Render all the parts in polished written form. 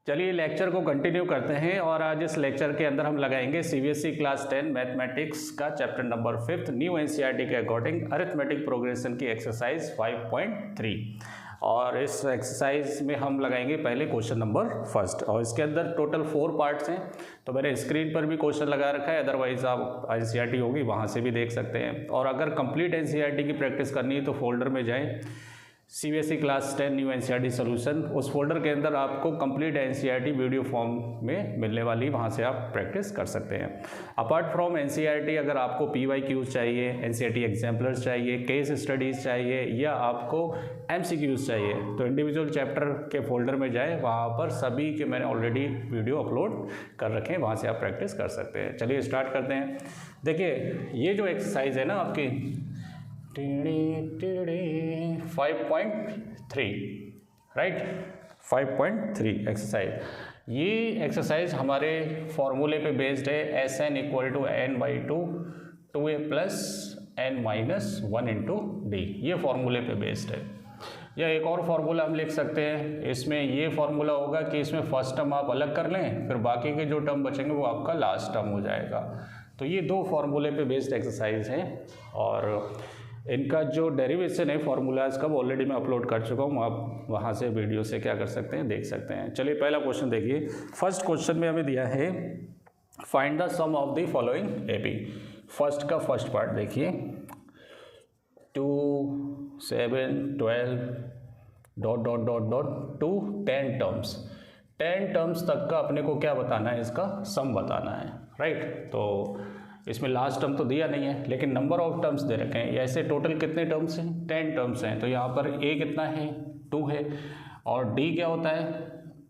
चलिए लेक्चर को कंटिन्यू करते हैं और आज इस लेक्चर के अंदर हम लगाएंगे सीबीएसई क्लास 10 मैथमेटिक्स का चैप्टर नंबर 5 न्यू एनसीईआरटी के अकॉर्डिंग अरिथमेटिक प्रोग्रेशन की एक्सरसाइज 5.3 और इस एक्सरसाइज में हम लगाएंगे पहले क्वेश्चन नंबर फर्स्ट और इसके अंदर टोटल 4 पार्ट्स हैं। तो मैंने स्क्रीन पर भी क्वेश्चन लगा रखा है, अदरवाइज आप एनसीईआरटी होगी वहाँ से भी देख सकते हैं। और अगर कंप्लीट एनसीईआरटी की प्रैक्टिस करनी है तो फोल्डर में जाएँ CBSE class 10 new NCERT solution, उस फोल्डर के अंदर आपको कंप्लीट एनसीईआरटी वीडियो फॉर्म में मिलने वाली, वहाँ से आप प्रैक्टिस कर सकते हैं। अपार्ट फ्रॉम एनसीईआरटी अगर आपको पीवाईक्यूज चाहिए, एनसीईआरटी एग्जाम्पलर्स चाहिए, केस स्टडीज़ चाहिए या आपको एमसीक्यूज चाहिए तो इंडिविजुअल चैप्टर के फोल्डर में जाए, वहाँ पर सभी के मैंने ऑलरेडी वीडियो अपलोड कर रखे हैं, वहाँ से आप प्रैक्टिस कर सकते हैं। चलिए स्टार्ट करते हैं। देखिए ये जो एक्सरसाइज है ना आपकी 5.3 राइट 5.3 एक्सरसाइज, ये एक्सरसाइज हमारे फॉर्मूले पे बेस्ड है Sn = n/2 2a + n-1 × d, ये फॉर्मूले पे बेस्ड है। या एक और फार्मूला हम लिख सकते हैं, इसमें ये फार्मूला होगा कि इसमें फर्स्ट टर्म आप अलग कर लें, फिर बाकी के जो टर्म बचेंगे वो आपका लास्ट टर्म हो जाएगा। तो ये 2 फार्मूले पे बेस्ड एक्सरसाइज है और इनका जो डेरिवेशन है फार्मूलाज का वो ऑलरेडी मैं अपलोड कर चुका हूँ, आप वहाँ से वीडियो से क्या कर सकते हैं, देख सकते हैं। चलिए पहला क्वेश्चन देखिए। फर्स्ट क्वेश्चन में हमें दिया है find the sum of the following AP. First का फर्स्ट पार्ट देखिए 2 7 12 ... टू 10 टर्म्स, 10 टर्म्स तक का अपने को क्या बताना है, इसका सम बताना है राइट। तो इसमें लास्ट टर्म तो दिया नहीं है लेकिन नंबर ऑफ टर्म्स दे रखे हैं। ऐसे टोटल कितने टर्म्स हैं, 10 टर्म्स हैं। तो यहाँ पर a कितना है, 2 है और d क्या होता है,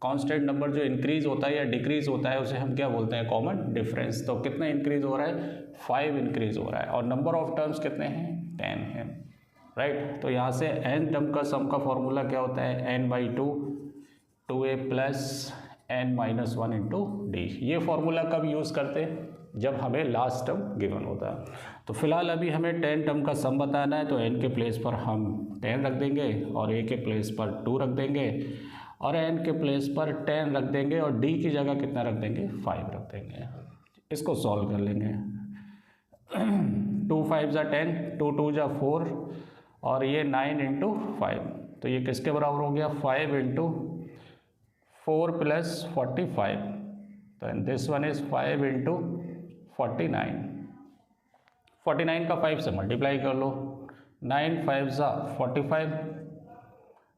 कांस्टेंट नंबर जो इंक्रीज होता है या डिक्रीज होता है उसे हम क्या बोलते हैं, कॉमन डिफरेंस। तो कितना इंक्रीज हो रहा है, 5 इंक्रीज हो रहा है और नंबर ऑफ टर्म्स कितने हैं, 10 हैं राइट। तो यहाँ से n टर्म का सम का फॉर्मूला क्या होता है, n/2 2a + n-1 × d। ये फॉर्मूला कब यूज़ करते हैं, जब हमें लास्ट टर्म गिवन होता है। तो फिलहाल अभी हमें 10 टर्म का सम बताना है, तो n के प्लेस पर हम 10 रख देंगे और a के प्लेस पर 2 रख देंगे और n के प्लेस पर 10 रख देंगे और d की जगह कितना रख देंगे, 5 रख देंगे। इसको सॉल्व कर लेंगे 2 5 = 10, 2 2 = 4 और ये 9 × 5, तो ये किसके बराबर हो गया, 5 × 4 + 45। तो दिस वन इज 5 × 49, 49 का 5 से मल्टीप्लाई कर लो, 9 5 = 45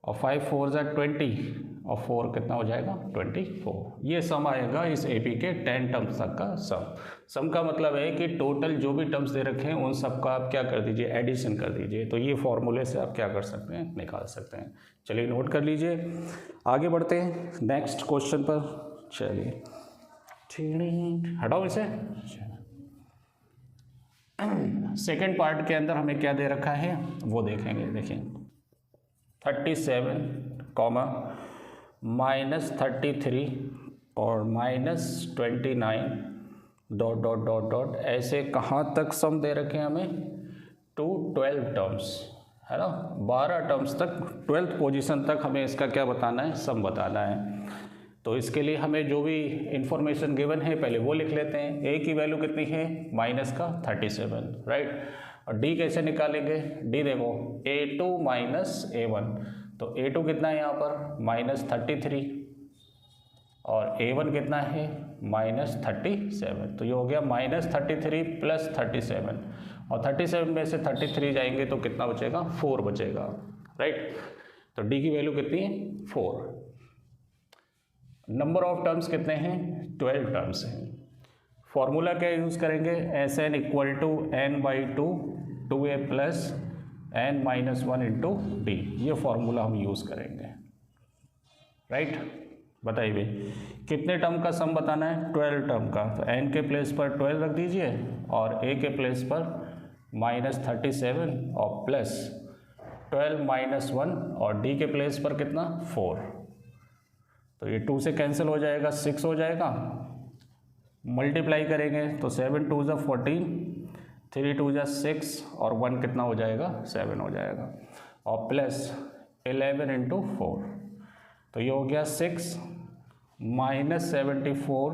और 5 4 = 20 और 4 कितना हो जाएगा, 24। ये सम आएगा इस एपी के 10 टर्म्स तक का सम। सम का मतलब है कि टोटल जो भी टर्म्स दे रखे हैं उन सब का आप क्या कर दीजिए, एडिशन कर दीजिए। तो ये फॉर्मूले से आप क्या कर सकते हैं, निकाल सकते हैं। चलिए नोट कर लीजिए, आगे बढ़ते हैं नेक्स्ट क्वेश्चन पर। चलिए हटाओ इसे। सेकेंड पार्ट के अंदर हमें क्या दे रखा है वो देखेंगे। देखिए 37, -33 और -29 ... ऐसे कहाँ तक सम दे रखे हैं हमें, टू 12 टर्म्स है ना, 12 टर्म्स तक, 12th पोजीशन तक हमें इसका क्या बताना है, सम बताना है। तो इसके लिए हमें जो भी इंफॉर्मेशन गिवन है पहले वो लिख लेते हैं। a की वैल्यू कितनी है, -37 राइट। और d कैसे निकालेंगे, d देखो a2 - a1, तो a2 कितना है यहाँ पर, -33 और a1 कितना है, -37। तो ये हो गया -33 + 37 और 37 में से 33 जाएंगे तो कितना बचेगा, 4 बचेगा राइट। तो d की वैल्यू कितनी है, 4। नंबर ऑफ टर्म्स कितने हैं, 12 टर्म्स हैं। फॉर्मूला क्या यूज़ करेंगे, Sn = n/2 2a + n-1 × d, ये फॉर्मूला हम यूज़ करेंगे राइट। बताइए कितने टर्म का सम बताना है, 12 टर्म का। तो n के प्लेस पर 12 रख दीजिए और a के प्लेस पर -37 और प्लस 12 - 1 और d के प्लेस पर कितना, 4। तो ये 2 से कैंसिल हो जाएगा, 6 हो जाएगा। मल्टीप्लाई करेंगे तो 7 2 = 14, 3 2 = 6 और 1 कितना हो जाएगा, 7 हो जाएगा और प्लस 11 × 4, तो ये हो गया 6 -74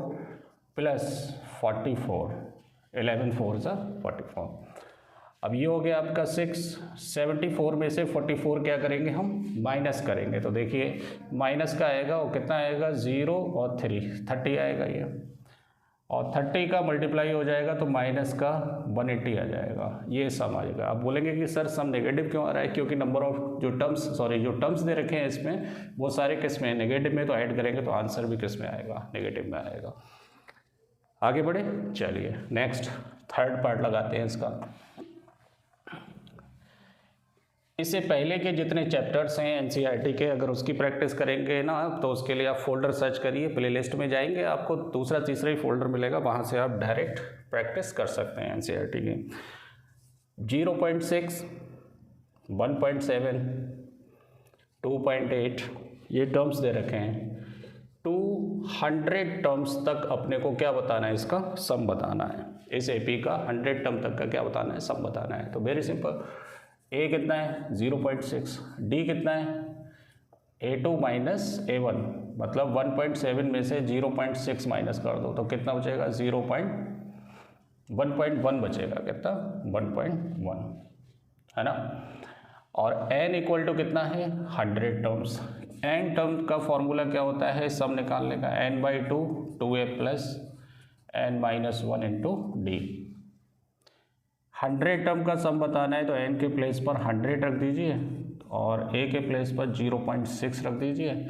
प्लस 44, 11 4 सा 44। अब ये हो गया आपका 6, 74 में से 44 क्या करेंगे हम माइनस करेंगे, तो देखिए माइनस का आएगा वो कितना आएगा 0 और 3, 30 आएगा ये, और 30 का मल्टीप्लाई हो जाएगा तो माइनस का 180 आ जाएगा, ये सम आएगा। अब बोलेंगे कि सर सम नेगेटिव क्यों आ रहा है, क्योंकि नंबर ऑफ जो टर्म्स दे रखे हैं इसमें वो सारे किस में नेगेटिव में, तो ऐड करेंगे तो आंसर भी किस में आएगा नेगेटिव में आएगा। आगे बढ़े, चलिए नेक्स्ट थर्ड पार्ट लगाते हैं इसका। इससे पहले के जितने चैप्टर्स हैं एनसीईआरटी के, अगर उसकी प्रैक्टिस करेंगे ना तो उसके लिए आप फोल्डर सर्च करिए, प्लेलिस्ट में जाएंगे आपको दूसरा तीसरा ही फोल्डर मिलेगा, वहाँ से आप डायरेक्ट प्रैक्टिस कर सकते हैं एनसीईआरटी की। 0.6, 1.7, 2.8 ये टर्म्स दे रखे हैं। 200 टर्म्स तक अपने को क्या बताना है, इसका सम बताना है। इस एपी का 100 टर्म तक का क्या बताना है, सम बताना है। तो वेरी सिंपल, ए कितना है 0.6, डी कितना है A2 माइनस A1, मतलब 1.7 में से 0.6 माइनस कर दो तो कितना बचेगा 1.1 बचेगा, कितना 1.1 है ना। और n इक्वल टू कितना है 100 टर्म्स। n टर्म का फॉर्मूला क्या होता है सम निकालने का, n/2 2a plus n-1 into D. 100 term का सम बताना है तो n के प्लेस पर 100 रख दीजिए और a के प्लेस पर 0.6 रख दीजिए,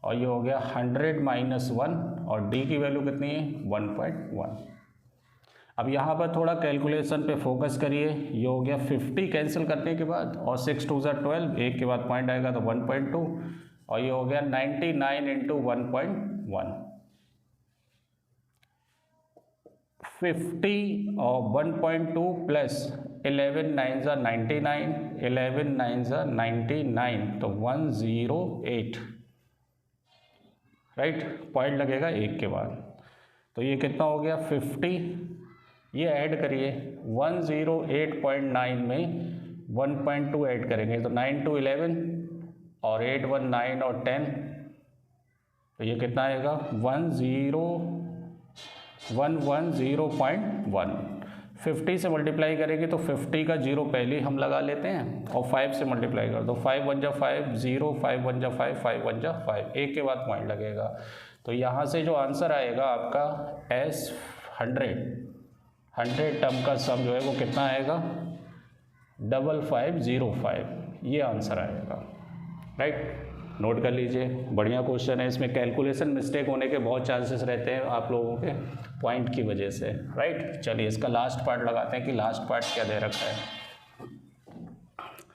और ये हो गया 100 माइनस 1 और d की वैल्यू कितनी है 1.1। अब यहाँ पर थोड़ा कैलकुलेशन पे फोकस करिए, ये हो गया 50 कैंसिल करने के बाद, और 6 2 12, एक के बाद पॉइंट आएगा तो 1.2, और ये हो गया 99 इंटू 1.1। 50 और 1.2 प्लस 11 9 ज़ा 99, 11 9 ज़ा 99 तो 108, राइट, पॉइंट लगेगा एक के बाद। तो ये कितना हो गया 50, ये ऐड करिए 108.9 में 1.2 ऐड करेंगे तो 9 2 11 और 8 1 9 और 10, तो ये कितना आएगा 110.1। 50 से मल्टीप्लाई करेंगे तो 50 का 0 पहले ही हम लगा लेते हैं और 5 से मल्टीप्लाई कर दो, 5 1 जा 5 0, 5 1 जा 5, 5 1 जा 5, एक के बाद पॉइंट लगेगा। तो यहाँ से जो आंसर आएगा आपका S100 टर्म का सम जो है वो कितना आएगा 5505, ये आंसर आएगा, राइट। नोट कर लीजिए, बढ़िया क्वेश्चन है, इसमें कैलकुलेशन मिस्टेक होने के बहुत चांसेस रहते हैं आप लोगों के पॉइंट की वजह से, राइट। चलिए इसका लास्ट पार्ट लगाते हैं कि लास्ट पार्ट क्या दे रखा है।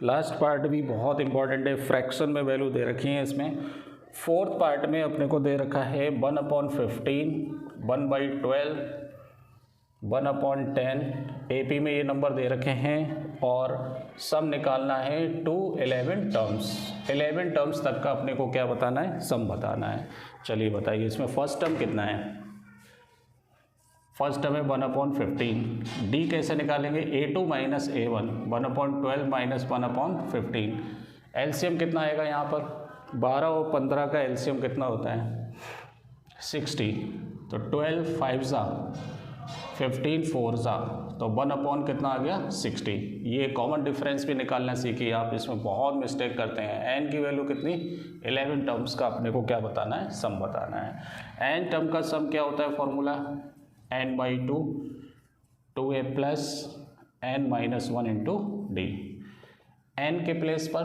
लास्ट पार्ट भी बहुत इंपॉर्टेंट है, फ्रैक्शन में वैल्यू दे रखी है इसमें। फोर्थ पार्ट में अपने को दे रखा है 1/15, 1/12, 1/10, एपी में ये नंबर दे रखे हैं, और सम निकालना है टू 11 टर्म्स। 11 टर्म्स तक का अपने को क्या बताना है, सम बताना है। चलिए बताइए इसमें फर्स्ट टर्म कितना है, फर्स्ट टर्म है 1/15, डी कैसे निकालेंगे A2 minus A1, 1/12 minus 1/15, LCM कितना आएगा यहाँ पर 12 और 15 का एलसीएम कितना होता है 60, तो 12 5 ज़ा 15 4 ज़ा, तो 1/ कितना आ गया 60। ये कॉमन डिफरेंस भी निकालना सीखिए आप, इसमें बहुत मिस्टेक करते हैं। n की वैल्यू कितनी 11 टर्म्स का अपने को क्या बताना है, सम बताना है। n टर्म का सम क्या होता है formula n/2 2a plus n-1 into D. n के प्लेस पर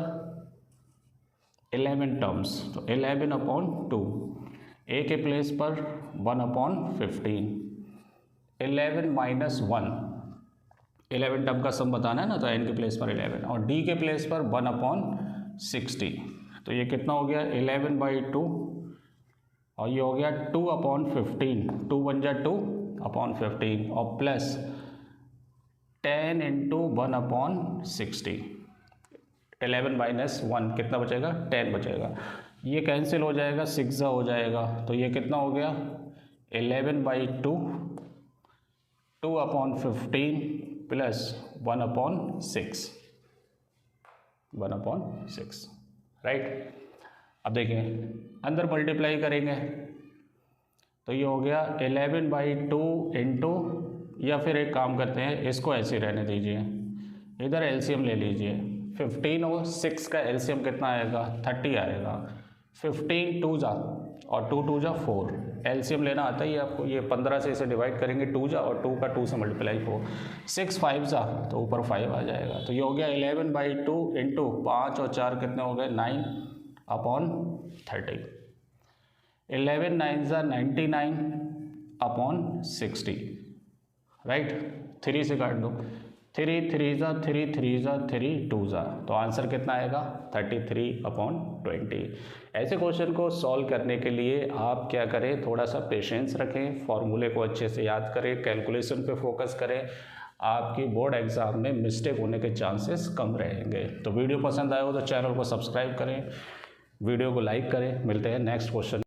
11 टर्म्स तो 11/2, a के प्लेस पर 1/15, 11 माइनस 1, 11 टर्म का सम बताना है ना, तो n के प्लेस पर 11 और d के प्लेस पर 1/60, तो ये कितना हो गया 11/2 और ये हो गया 2/15, 2 1 जा 2/15 और प्लस 10 इंटू 1/60, 11 माइनस 1 कितना बचेगा 10 बचेगा, ये कैंसिल हो जाएगा 6 ज़ा हो जाएगा, तो ये कितना हो गया 11/2, 2/15 प्लस 1/6, राइट। अब देखिए अंदर मल्टीप्लाई करेंगे तो ये हो गया 11/2 इंटू, या फिर एक काम करते हैं, इसको ऐसे ही रहने दीजिए, इधर एलसीएम ले लीजिए। 15 और 6 का एलसीएम कितना आएगा? 30 आएगा। 15 2 जा और 2 2 जा 4, एलसीएम लेना आता ही है आपको। ये 15 से इसे डिवाइड करेंगे 2 जा, और 2 का 2 से मल्टीप्लाई 4, 6 5 जा तो ऊपर 5 आ जाएगा। तो ये हो गया 11/2 इंटू 5 और 4 कितने हो गए? 9/30। 11 9 जा 99/60, राइट। 3 से काट दो, 3 3 जा 3 3 जा 3 2 जा, तो आंसर कितना आएगा? 33/20। ऐसे क्वेश्चन को सॉल्व करने के लिए आप क्या करें, थोड़ा सा पेशेंस रखें, फॉर्मूले को अच्छे से याद करें, कैलकुलेशन पे फोकस करें, आपकी बोर्ड एग्जाम में मिस्टेक होने के चांसेस कम रहेंगे। तो वीडियो पसंद आया हो तो चैनल को सब्सक्राइब करें, वीडियो को लाइक करें। मिलते हैं नेक्स्ट क्वेश्चन।